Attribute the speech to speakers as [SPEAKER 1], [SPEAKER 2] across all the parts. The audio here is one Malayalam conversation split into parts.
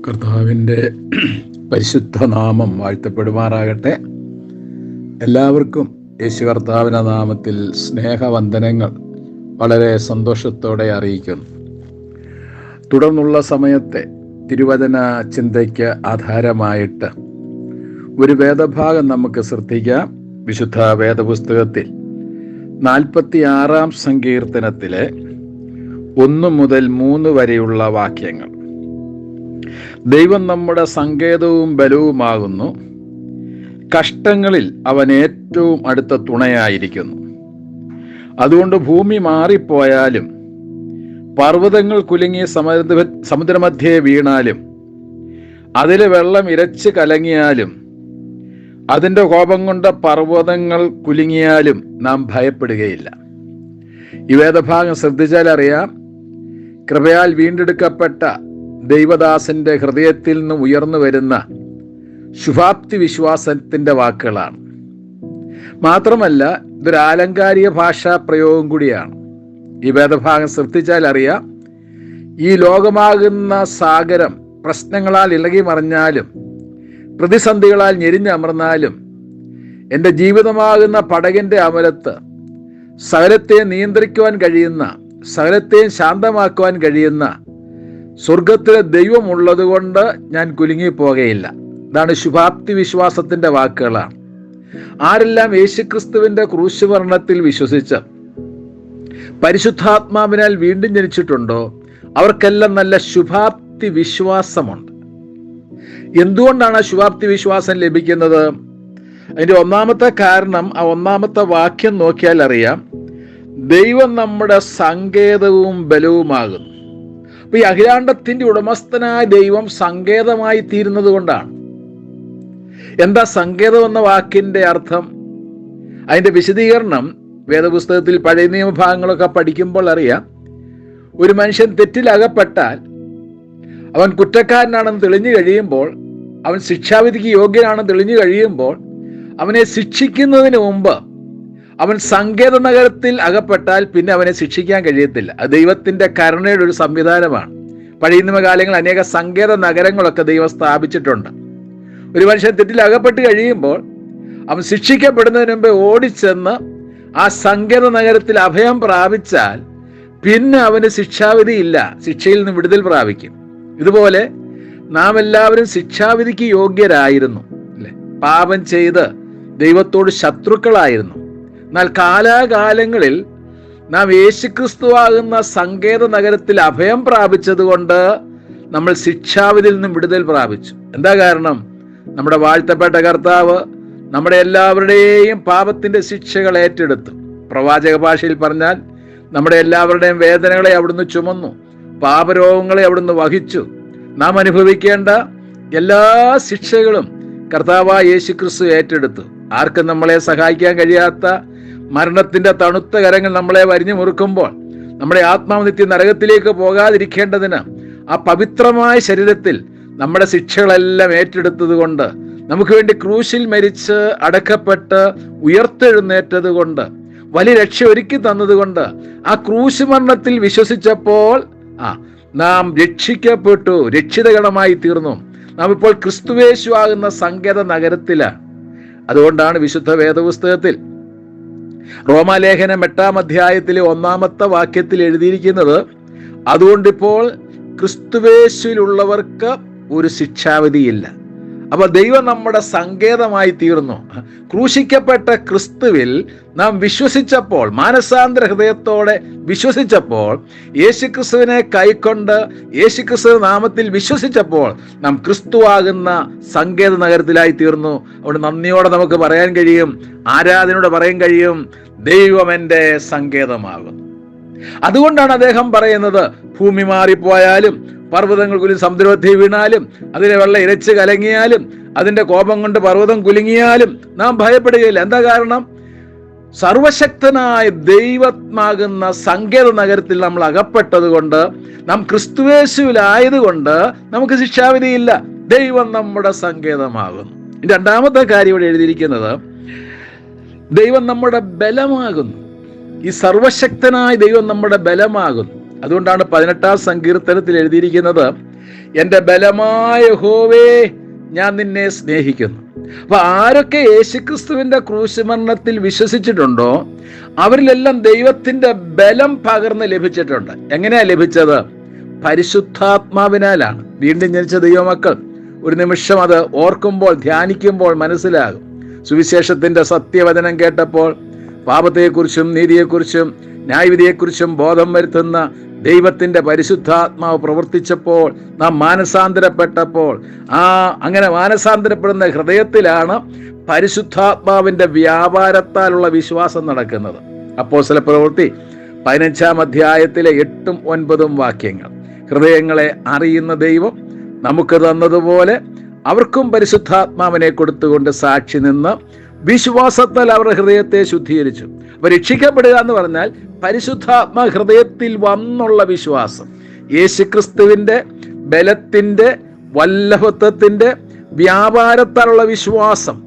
[SPEAKER 1] കർത്താവിൻ്റെ പരിശുദ്ധ നാമം വാഴ്ത്തപ്പെടുമാറാകട്ടെ. എല്ലാവർക്കും യേശു കർത്താവിൻ്റെ നാമത്തിൽ സ്നേഹവന്ദനങ്ങൾ വളരെ സന്തോഷത്തോടെ അറിയിക്കുന്നു. തുടർന്നുള്ള സമയത്തെ തിരുവചന ചിന്തയ്ക്ക് ആധാരമായിട്ട് ഒരു വേദഭാഗം നമുക്ക് ശ്രദ്ധിക്കാം. വിശുദ്ധ വേദപുസ്തകത്തിൽ 46-ാം സങ്കീർത്തനത്തിലെ 1 മുതൽ 3 വരെയുള്ള വാക്യങ്ങൾ. ദൈവം നമ്മുടെ സങ്കേതവും ബലവുമാകുന്നു, കഷ്ടങ്ങളിൽ അവൻ ഏറ്റവും അടുത്ത തുണയായിരിക്കുന്നു. അതുകൊണ്ട് ഭൂമി മാറിപ്പോയാലും പർവ്വതങ്ങൾ കുലുങ്ങി സമുദ്രമധ്യേ വീണാലും അതിലെ വെള്ളം ഇരച്ച് കലങ്ങിയാലും അതിൻ്റെ കോപം കൊണ്ട് പർവ്വതങ്ങൾ കുലുങ്ങിയാലും നാം ഭയപ്പെടുകയില്ല. ഈ വേദഭാഗം ശ്രദ്ധിച്ചാൽ അറിയാം, കൃപയാൽ വീണ്ടെടുക്കപ്പെട്ട ദൈവദാസന്റെ ഹൃദയത്തിൽ നിന്ന് ഉയർന്നു വരുന്ന ശുഭാപ്തി വിശ്വാസത്തിന്റെ വാക്കുകളാണ്. മാത്രമല്ല, ഇതൊരു ആലങ്കാരിക ഭാഷാ പ്രയോഗം കൂടിയാണ്. ഈ വേദഭാഗം ശ്രദ്ധിച്ചാൽ അറിയാം, ഈ ലോകമാകുന്ന സാഗരം പ്രശ്നങ്ങളാൽ ഇളകി മറിഞ്ഞാലും പ്രതിസന്ധികളാൽ ഞെരിഞ്ഞമർന്നാലും എൻ്റെ ജീവിതമാകുന്ന പടകിൻ്റെ അമരത്ത് സകലത്തെ നിയന്ത്രിക്കുവാൻ കഴിയുന്ന, സകലത്തെയും ശാന്തമാക്കുവാൻ കഴിയുന്ന സ്വർഗത്തിലെ ദൈവം ഉള്ളതുകൊണ്ട് ഞാൻ കുലുങ്ങിപ്പോകയില്ല. ഇതാണ് ശുഭാപ്തി വിശ്വാസത്തിന്റെ വാക്കുകളാണ്. ആരെല്ലാം യേശുക്രിസ്തുവിന്റെ ക്രൂശുമരണത്തിൽ വിശ്വസിച്ച് പരിശുദ്ധാത്മാവിനാൽ വീണ്ടും ജനിച്ചിട്ടുണ്ടോ അവർക്കെല്ലാം നല്ല ശുഭാപ്തി വിശ്വാസമുണ്ട്. എന്തുകൊണ്ടാണ് ആ ശുഭാപ്തി വിശ്വാസം ലഭിക്കുന്നത്? അതിന്റെ ഒന്നാമത്തെ കാരണം, ആ ഒന്നാമത്തെ വാക്യം നോക്കിയാൽ അറിയാം, ദൈവം നമ്മുടെ സങ്കേതവും ബലവുമാകുന്നു. അപ്പൊ ഈ അഖിലാണ്ടത്തിന്റെ ഉടമസ്ഥനായ ദൈവം സങ്കേതമായി തീരുന്നത് കൊണ്ടാണ്. എന്താ സങ്കേതം എന്ന വാക്കിന്റെ അർത്ഥം? അതിന്റെ വിശദീകരണം വേദപുസ്തകത്തിൽ പഴയ നിയമഭാഗങ്ങളൊക്കെ പഠിക്കുമ്പോൾ അറിയാം. ഒരു മനുഷ്യൻ തെറ്റിലകപ്പെട്ടാൽ അവൻ കുറ്റക്കാരനാണെന്ന് തെളിഞ്ഞു കഴിയുമ്പോൾ, അവൻ ശിക്ഷാവിധിക്ക് യോഗ്യനാണെന്ന് തെളിഞ്ഞു കഴിയുമ്പോൾ, അവനെ ശിക്ഷിക്കുന്നതിന് മുമ്പ് അവൻ സങ്കേത നഗരത്തിൽ അകപ്പെട്ടാൽ പിന്നെ അവനെ ശിക്ഷിക്കാൻ കഴിയത്തില്ല. അത് ദൈവത്തിന്റെ കരുണയുടെ ഒരു സംവിധാനമാണ്. പഴയ നിയമകാലങ്ങളിൽ അനേക സങ്കേത നഗരങ്ങളൊക്കെ ദൈവം സ്ഥാപിച്ചിട്ടുണ്ട്. ഒരു മനുഷ്യൻ തെറ്റിൽ അകപ്പെട്ട് കഴിയുമ്പോൾ അവൻ ശിക്ഷിക്കപ്പെടുന്നതിന് മുമ്പ് ഓടിച്ചെന്ന് ആ സങ്കേത നഗരത്തിൽ അഭയം പ്രാപിച്ചാൽ പിന്നെ അവന് ശിക്ഷാവിധി ഇല്ല, ശിക്ഷയിൽ നിന്ന് വിടുതൽ പ്രാപിക്കും. ഇതുപോലെ നാം എല്ലാവരും ശിക്ഷാവിധിക്ക് യോഗ്യരായിരുന്നു, അല്ലെ? പാപം ചെയ്ത് ദൈവത്തോട് ശത്രുക്കളായിരുന്നു. എന്നാൽ കാലാകാലങ്ങളിൽ നാം യേശുക്രിസ്തുവാകുന്ന സങ്കേത നഗരത്തിൽ അഭയം പ്രാപിച്ചത് കൊണ്ട് നമ്മൾ ശിക്ഷാവിധിയിൽ നിന്നും വിടുതൽ പ്രാപിച്ചു. എന്താ കാരണം? നമ്മുടെ വാഴ്ത്തപ്പെട്ട കർത്താവ് നമ്മുടെ എല്ലാവരുടെയും പാപത്തിന്റെ ശിക്ഷകൾ ഏറ്റെടുത്തു. പ്രവാചക ഭാഷയിൽ പറഞ്ഞാൽ നമ്മുടെ എല്ലാവരുടെയും വേദനകളെ അവിടുന്ന് ചുമന്നു, പാപരോഗങ്ങളെ അവിടുന്ന് വഹിച്ചു. നാം അനുഭവിക്കേണ്ട എല്ലാ ശിക്ഷകളും കർത്താവായ യേശുക്രിസ്തു ഏറ്റെടുത്തു. ആർക്കും നമ്മളെ സഹായിക്കാൻ കഴിയാത്ത മരണത്തിന്റെ തണുത്ത കരങ്ങൾ നമ്മളെ വരിഞ്ഞു മുറുക്കുമ്പോൾ നമ്മുടെ ആത്മാവ് നിത്യ നരകത്തിലേക്ക് പോകാതിരിക്കേണ്ടതിന് ആ പവിത്രമായ ശരീരത്തിൽ നമ്മുടെ ശിക്ഷകളെല്ലാം ഏറ്റെടുത്തത് കൊണ്ട്, നമുക്ക് വേണ്ടി ക്രൂശിൽ മരിച്ച് അടക്കപ്പെട്ട് ഉയർത്തെഴുന്നേറ്റത് കൊണ്ട്, വലിയ രക്ഷ ഒരുക്കി തന്നതുകൊണ്ട്, ആ ക്രൂശ് മരണത്തിൽ വിശ്വസിച്ചപ്പോൾ നാം രക്ഷിക്കപ്പെട്ടു, രക്ഷിതഗണമായി തീർന്നു. നാം ഇപ്പോൾ ക്രിസ്തുവേശു ആകുന്ന സങ്കേത നഗരത്തിലാണ്. അതുകൊണ്ടാണ് വിശുദ്ധ വേദപുസ്തകത്തിൽ റോമാലേഖനം 8-ാം അധ്യായത്തിലെ 1-ാമത്തെ വാക്യത്തിൽ എഴുതിയിരിക്കുന്നത്, അതുകൊണ്ടിപ്പോൾ ക്രിസ്തുവേശുവിലുള്ളവർക്ക് ഒരു ശിക്ഷാവിധിയില്ല. അപ്പൊ ദൈവം നമ്മുടെ സങ്കേതമായി തീർന്നു. ക്രൂശിക്കപ്പെട്ട ക്രിസ്തുവിൽ നാം വിശ്വസിച്ചപ്പോൾ, മാനസാന്തര ഹൃദയത്തോടെ വിശ്വസിച്ചപ്പോൾ, യേശുക്രിസ്തുവിനെ കൈക്കൊണ്ട് യേശുക്രിസ്തു നാമത്തിൽ വിശ്വസിച്ചപ്പോൾ നാം ക്രിസ്തുവാകുന്ന സങ്കേത നഗരത്തിലായി തീർന്നു. അതുകൊണ്ട് നന്ദിയോടെ നമുക്ക് പറയാൻ കഴിയും, ആരാധനയോടെ പറയാൻ കഴിയും, ദൈവം എൻ്റെ സങ്കേതമാകുന്നു. അതുകൊണ്ടാണ് അദ്ദേഹം പറയുന്നത്, ഭൂമി മാറിപ്പോയാലും പർവ്വതങ്ങൾ കുലുങ്ങി സമുദ്രമധ്യേ വീണാലും അതിലെ വെള്ളം ഇരച്ച് കലങ്ങിയാലും അതിന്റെ കോപം കൊണ്ട് പർവ്വതം കുലുങ്ങിയാലും നാം ഭയപ്പെടുകയില്ല. എന്താ കാരണം? സർവശക്തനായ ദൈവമാകുന്ന സങ്കേത നഗരത്തിൽ നമ്മൾ അകപ്പെട്ടത് കൊണ്ട്, നാം ക്രിസ്തുവേശുവിലായതുകൊണ്ട് നമുക്ക് ശിക്ഷാവിധിയില്ല. ദൈവം നമ്മുടെ സങ്കേതമാകുന്നു. രണ്ടാമത്തെ കാര്യം ഇവിടെ എഴുതിയിരിക്കുന്നത്, ദൈവം നമ്മുടെ ബലമാകുന്നു. ഈ സർവശക്തനായ ദൈവം നമ്മുടെ ബലമാകുന്നു. അതുകൊണ്ടാണ് 18-ാം സങ്കീർത്തനത്തിൽ എഴുതിയിരിക്കുന്നത്, എൻ്റെ ബലമായ യഹോവേ, ഞാൻ നിന്നെ സ്നേഹിക്കുന്നു. അപ്പൊ ആരൊക്കെ യേശുക്രിസ്തുവിന്റെ ക്രൂശ് മരണത്തിൽ വിശ്വസിച്ചിട്ടുണ്ടോ അവരിലെല്ലാം ദൈവത്തിന്റെ ബലം പകർന്ന് ലഭിച്ചിട്ടുണ്ട്. എങ്ങനെയാ ലഭിച്ചത്? പരിശുദ്ധാത്മാവിനാലാണ്. വീണ്ടും ജനിച്ച ദൈവമക്കൾ ഒരു നിമിഷം അത് ഓർക്കുമ്പോൾ, ധ്യാനിക്കുമ്പോൾ മനസ്സിലാകും. സുവിശേഷത്തിന്റെ സത്യവചനം കേട്ടപ്പോൾ പാപത്തെക്കുറിച്ചും നീതിയെക്കുറിച്ചും ന്യായവിധിയെക്കുറിച്ചും ബോധം വരുത്തുന്ന ദൈവത്തിന്റെ പരിശുദ്ധാത്മാവ് പ്രവർത്തിച്ചപ്പോൾ, നാം മാനസാന്തരപ്പെട്ടപ്പോൾ, അങ്ങനെ മാനസാന്തരപ്പെടുന്ന ഹൃദയത്തിലാണ് പരിശുദ്ധാത്മാവിന്റെ വ്യാപാരത്താലുള്ള വിശ്വാസം നടക്കുന്നത്. അപ്പോസ്തല പ്രവൃത്തി 15-ാം അധ്യായത്തിലെ 8ഉം 9ഉം വാക്യങ്ങൾ. ഹൃദയങ്ങളെ അറിയുന്ന ദൈവം നമുക്ക് തന്നതുപോലെ അവർക്കും പരിശുദ്ധാത്മാവിനെ കൊടുത്തുകൊണ്ട് സാക്ഷി നിന്ന് വിശ്വാസത്താൽ അവരുടെ ഹൃദയത്തെ ശുദ്ധീകരിച്ചു. അപ്പൊ രക്ഷിക്കപ്പെടുക എന്ന് പറഞ്ഞാൽ പരിശുദ്ധാത്മാ ഹൃദയത്തിൽ വന്നുള്ള വിശ്വാസം, യേശുക്രിസ്തുവിന്റെ ബലത്തിന്റെ വല്ലഭത്വത്തിന്റെ വ്യാപാരത്താലുള്ള വിശ്വാസം.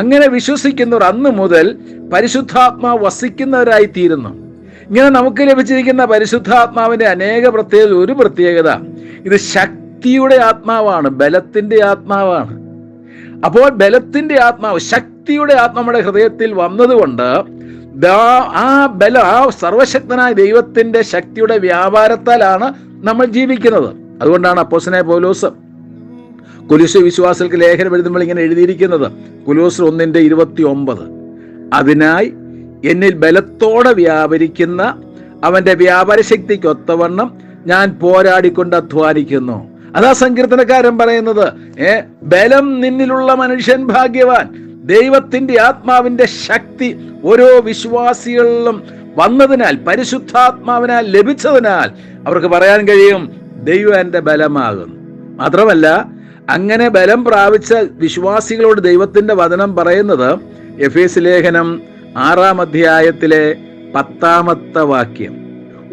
[SPEAKER 1] അങ്ങനെ വിശ്വസിക്കുന്നവർ അന്ന് മുതൽ പരിശുദ്ധാത്മാ വസിക്കുന്നവരായി തീരുന്നു. ഇങ്ങനെ നമുക്ക് ലഭിച്ചിരിക്കുന്ന പരിശുദ്ധാത്മാവിന്റെ അനേക പ്രത്യേകത. ഒരു പ്രത്യേകത, ഇത് ശക്തിയുടെ ആത്മാവാണ്, ബലത്തിന്റെ ആത്മാവാണ്. അപ്പോൾ ബലത്തിന്റെ ആത്മാവ്, ശക്തിയുടെ ആത്മാവ് നമ്മുടെ ഹൃദയത്തിൽ വന്നതുകൊണ്ട് ആ സർവശക്തനായ ദൈവത്തിന്റെ ശക്തിയുടെ വ്യാപാരത്താലാണ് നമ്മൾ ജീവിക്കുന്നത്. അതുകൊണ്ടാണ് അപ്പോസ്തലനായ പൗലോസ് കൊലോസ്യ വിശ്വാസികൾക്ക് ലേഖനം എഴുതുമ്പോൾ ഇങ്ങനെ എഴുതിയിരിക്കുന്നത്, കൊലോസ്യർ 1:29, അതിനായി എന്നിൽ ബലത്തോടെ വ്യാപരിക്കുന്ന അവന്റെ വ്യാപാര ശക്തിക്ക് ഒത്തവണ്ണം ഞാൻ പോരാടിക്കൊണ്ട് അധ്വാനിക്കുന്നു. അതാ സങ്കീർത്തനക്കാരൻ പറയുന്നത്, ബലം നിന്നിലുള്ള മനുഷ്യൻ ഭാഗ്യവാൻ. ദൈവത്തിന്റെ ആത്മാവിന്റെ ശക്തി ഓരോ വിശ്വാസികളിലും വന്നതിനാൽ, പരിശുദ്ധാത്മാവിനാൽ ലഭിച്ചതിനാൽ അവർക്ക് പറയാൻ കഴിയും, ദൈവം എൻ്റെ ബലമാകുന്നു. മാത്രമല്ല, അങ്ങനെ ബലം പ്രാപിച്ച വിശ്വാസികളോട് ദൈവത്തിന്റെ വചനം പറയുന്നത് എഫേസ്യ ലേഖനം 6-ാം അധ്യായത്തിലെ 10-ാമത്തെ വാക്യം,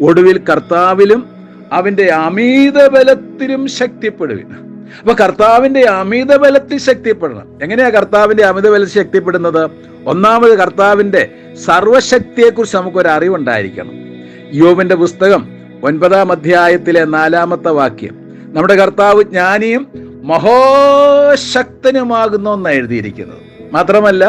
[SPEAKER 1] ഒടുവിൽ കർത്താവിലും അവന്റെ അമിത ബലത്തിലും ശക്തിപ്പെടുവിൻ. അപ്പൊ കർത്താവിന്റെ അമിത ബലത്തിൽ ശക്തിപ്പെടണം. എങ്ങനെയാ കർത്താവിന്റെ അമിത ബലത്തിൽ ശക്തിപ്പെടുന്നത്? ഒന്നാമത്, കർത്താവിന്റെ സർവശക്തിയെക്കുറിച്ച് നമുക്കൊരു അറിവുണ്ടായിരിക്കണം. യോബിന്റെ പുസ്തകം 9-ാം അധ്യായത്തിലെ 4-ാമത്തെ വാക്യം, നമ്മുടെ കർത്താവ് ജ്ഞാനിയും മഹോശക്തനുമാകുന്നു എന്നാണ് എഴുതിയിരിക്കുന്നത്. മാത്രമല്ല,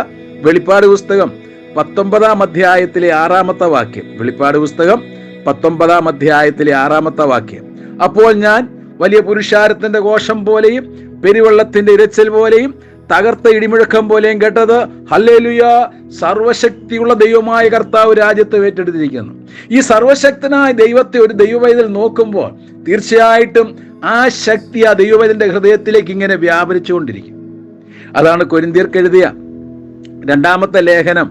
[SPEAKER 1] വെളിപ്പാട് പുസ്തകം 19-ാം അധ്യായത്തിലെ 6-ാമത്തെ വാക്യം, വെളിപ്പാട് പുസ്തകം 19-ാം അധ്യായത്തിലെ 6-ാമത്തെ വാക്യം, അപ്പോൾ ഞാൻ വലിയ പുരുഷാരത്തിന്റെ ഘോഷം പോലെയും പെരുവെള്ളത്തിന്റെ ഇരച്ചിൽ പോലെയും തകർത്ത ഇടിമുഴക്കം പോലെയും കേട്ടത്, ഹല്ലേലൂയ, സർവശക്തിയുള്ള ദൈവമായ കർത്താവ് രാജ്യത്തെ ഏറ്റെടുത്തിരിക്കുന്നു. ഈ സർവശക്തനായ ദൈവത്തെ ഒരു ദൈവവൈതൽ നോക്കുമ്പോൾ തീർച്ചയായിട്ടും ആ ശക്തി ആ ദൈവവൈതലിന്റെ ഹൃദയത്തിലേക്ക് ഇങ്ങനെ വ്യാപരിച്ചുകൊണ്ടിരിക്കും. അതാണ് കൊരിന്ത്യർക്ക് എഴുതിയ 2-ാമത്തെ ലേഖനം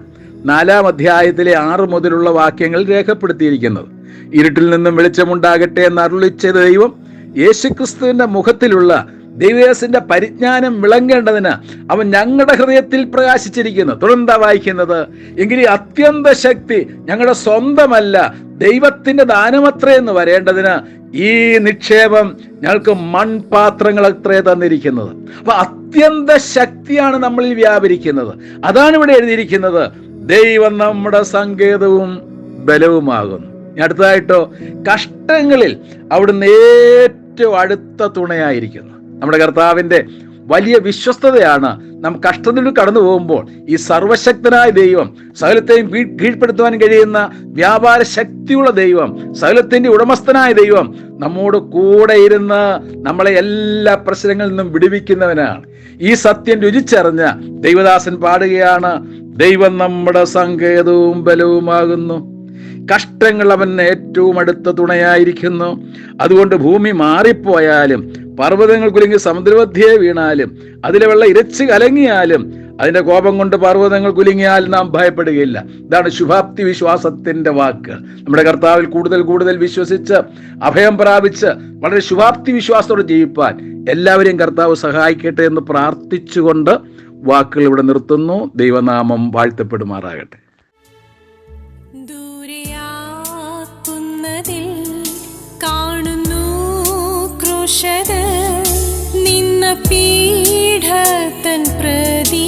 [SPEAKER 1] 4-ാം അധ്യായത്തിലെ 6 മുതലുള്ള വാക്യങ്ങൾ രേഖപ്പെടുത്തിയിരിക്കുന്നത്. ഇരുട്ടിൽ നിന്നും വെളിച്ചമുണ്ടാകട്ടെ എന്ന് അരുളിച്ചെയ്ത ദൈവം യേശുക്രിസ്തുവിന്റെ മുഖത്തിലുള്ള ദൈവത്തിന്റെ പരിജ്ഞാനം വിളങ്ങേണ്ടതിന് അവൻ ഞങ്ങളുടെ ഹൃദയത്തിൽ പ്രകാശിച്ചിരിക്കുന്നു. തുടർന്ന് വായിക്കുന്നത്, എങ്കിലും അത്യന്ത ശക്തി ഞങ്ങളുടെ സ്വന്തമല്ല, ദൈവത്തിന്റെ ദാനമത്രേ എന്ന് വരേണ്ടതിന് ഈ നിക്ഷേപം ഞങ്ങൾക്ക് മൺപാത്രങ്ങൾ അത്രേ തന്നിരിക്കുന്നത്. അപ്പൊ അത്യന്ത ശക്തിയാണ് നമ്മളിൽ വ്യാപരിക്കുന്നത്. അതാണ് ഇവിടെ എഴുതിയിരിക്കുന്നത്, ദൈവം നമ്മുടെ സങ്കേതവും ബലവുമാകുന്നു. അടുത്തതായിട്ടോ, കഷ്ടങ്ങളിൽ അവിടുന്ന് ഏറ്റവും അടുത്ത തുണയായിരിക്കുന്നു. നമ്മുടെ കർത്താവിന്റെ വലിയ വിശ്വസ്തതയാണ് നാം കഷ്ടത്തിൽ കടന്നു പോകുമ്പോൾ ഈ സർവശക്തനായ ദൈവം, സകലത്തെയും കീഴ്പ്പെടുത്തുവാൻ കഴിയുന്ന വ്യാപാര ശക്തിയുള്ള ദൈവം, സകലത്തിന്റെ ഉടമസ്ഥനായ ദൈവം നമ്മോട് കൂടെ ഇരുന്ന് നമ്മളെ എല്ലാ പ്രശ്നങ്ങളിൽ നിന്നും വിടുവിക്കുന്നവനാണ്. ഈ സത്യം രുചിച്ചറിഞ്ഞ ദൈവദാസൻ പാടുകയാണ്, ദൈവം നമ്മുടെ സങ്കേതവും ബലവുമാകുന്നു, കഷ്ടങ്ങൾ അവൻ ഏറ്റവും അടുത്ത തുണയായിരിക്കുന്നു. അതുകൊണ്ട് ഭൂമി മാറിപ്പോയാലും പർവ്വതങ്ങൾ കുലുങ്ങി സമുദ്രമധ്യേ വീണാലും അതിലെ വെള്ളം ഇരച്ച് കലങ്ങിയാലും അതിന്റെ കോപം കൊണ്ട് പർവ്വതങ്ങൾ കുലുങ്ങിയാൽ നാം ഭയപ്പെടുകയില്ല. ഇതാണ് ശുഭാപ്തി വിശ്വാസത്തിന്റെ വാക്ക്. നമ്മുടെ കർത്താവിൽ കൂടുതൽ കൂടുതൽ വിശ്വസിച്ച് അഭയം പ്രാപിച്ച് വളരെ ശുഭാപ്തി വിശ്വാസത്തോടെ ജീവിപ്പാൻ എല്ലാവരെയും കർത്താവ് സഹായിക്കട്ടെ എന്ന് പ്രാർത്ഥിച്ചുകൊണ്ട് വാക്കുകൾ ഇവിടെ നിർത്തുന്നു. ദൈവനാമം വാഴ്ത്തപ്പെടുമാറാകട്ടെ.
[SPEAKER 2] കാണുന്നു ക്രൂശത നിന്ന പീഠ തൻ പ്രതി